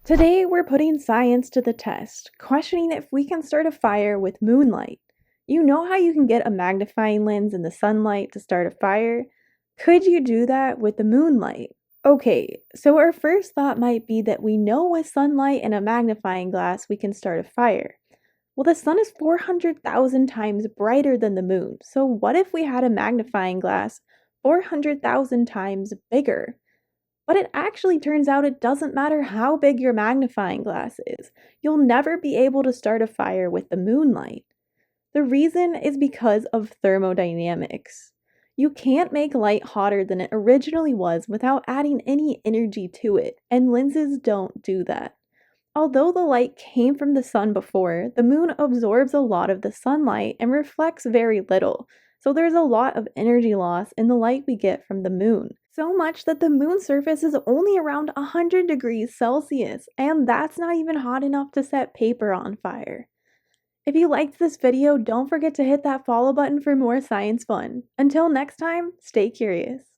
Today, we're putting science to the test, questioning if we can start a fire with moonlight. You know how you can get a magnifying lens in the sunlight to start a fire? Could you do that with the moonlight? Okay, so our first thought might be that we know with sunlight and a magnifying glass we can start a fire. Well, the sun is 400,000 times brighter than the moon, so what if we had a magnifying glass 400,000 times bigger? But it actually turns out it doesn't matter how big your magnifying glass is. You'll never be able to start a fire with the moonlight. The reason is because of thermodynamics. You can't make light hotter than it originally was without adding any energy to it, and lenses don't do that. Although the light came from the sun before, the moon absorbs a lot of the sunlight and reflects very little, so there's a lot of energy loss in the light we get from the moon. So much that the moon's surface is only around 100 degrees Celsius, and that's not even hot enough to set paper on fire. If you liked this video, don't forget to hit that follow button for more science fun. Until next time, stay curious.